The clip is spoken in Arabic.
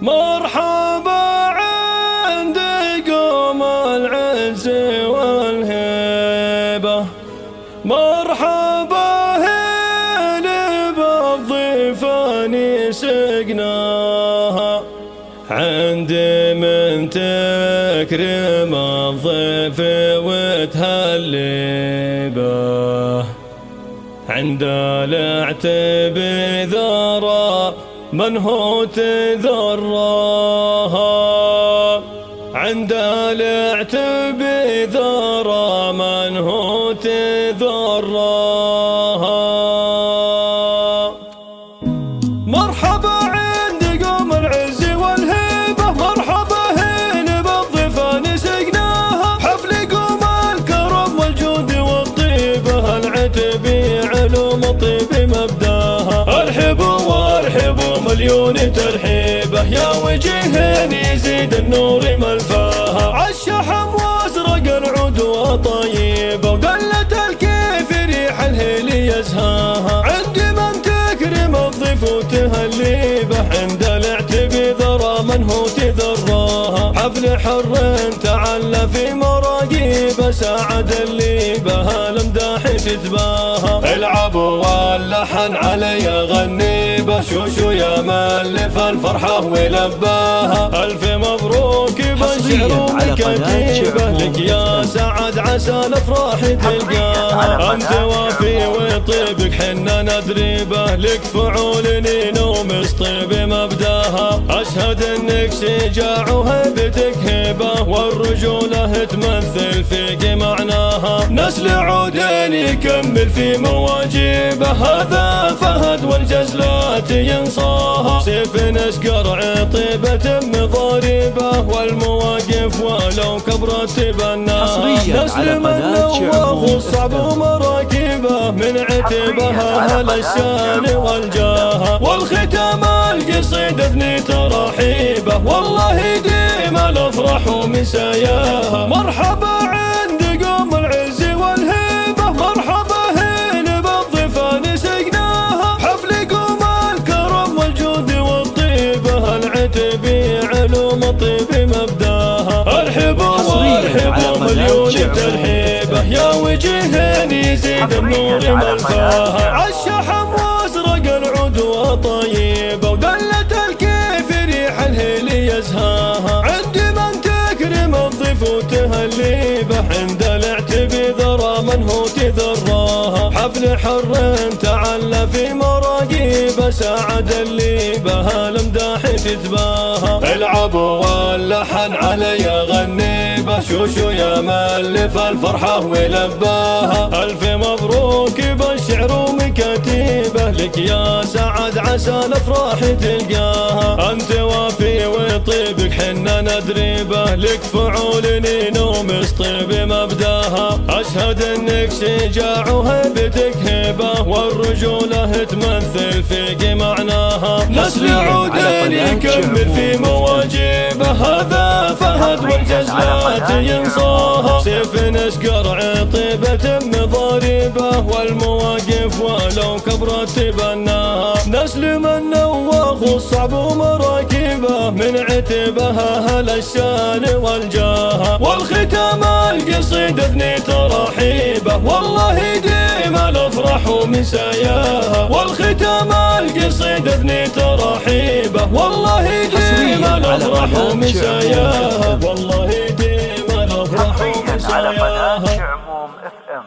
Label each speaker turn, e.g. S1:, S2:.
S1: مرحبا عند قوم العز والهيبة، مرحبا هلا بالضيفان سقناها، عند من تكرم الضيف وتهلبه، عند العتب ذرى من هو تذراها، عند العتب ذرى من هو تذراها. مرحبا عند قوم العز والهيبة، مرحبا هنا بالضيفان سقناها، حفل قوم الكرم والجود والطيبة، العتب علوم الطيب مبداها، ارحبوا وارحبوا مليون ترحيبه، يا وجه يزيد النور ملفاها، عالشحم وازرق العود وطيبه، وقلت الكيف ريح الهيل يزهاها، عند من تكرم الضيف وتهليبه، عند العتب ذرى من هو تذراها، حفل حر تعلى في مراقيبه، ساعد اللي بها المداح تتباها، العبوا واللحن علي غنيبه، شوشو يا ملف الفرحه ولباها، الف مبروك بالشعر وكتيبه، لك يا سعد عسى الافراح تلقاها، انت وافي وطيبك حنا ندري به، لك فعول نوم طيب مبداها، اشهد انك شجاع وهيبتك هبه، والرجوله تمثل فيك معناها، نسل عودين يكمل في مواجبه، هذا فهد والجزلات ينصاها، سيف نسقر عطيبة مضاربه، والمواقف ولو كبرت تبناها، نسل من نواف الصعب ومراكبه، من عتبها هل الشان والجاهه، والختام القصيد اثني تراحيبه، والله ديم الافراح ومساياها، مرحبا عند قوم العز والهيبة، مرحبا هنا بالضيفان سقناها، حفل قوم الكرم والجود والطيبة، العتب علوم الطيب مبداها، ارحبوا وارحبوا مليون ترحيبه، يا وجه يزيد النور ملفاها، عالشحم وازرق العود وطيبه، وقلت الكيف ريح الهيل يزهاها، عند من تكرم الضيف وتهليبه، عند العتب ذرى من هو تذراها، حفل حر تعلى في مراقيبه، ساعد اللي بها المداح تتباها، العبوا واللحن علي غنيبه، شوشو يا ملف الفرحه ولباها، الف مبروك بالشعر ومكاتيبه، لك يا سعد عسى الافراح تلقاها، انت وافي وطيبك حنا ندري به، لك فعول نوم طيب مبداها، اشهد انك شجاع وهيبتك هبه، والرجوله تمثل فيك معناها، نسل عودين يكمل في مواجبه، هذا فهد والجزلات ينصاها، سيف نسقر عطيبة مضاربه، والمواقف ولو كبرت تبناها، نسل من نواخ الصعب ومراكبه، من عتبها هل الشان والجاهه، والختام القصيد اثني تراحيبه، والله ديم الافراح ومساياها، والختام القصيد اثني تراحيبه، والله ديم الافراح ومساياها، والله ديم الافراح ومساياها.
S2: على قناة شعموم FM.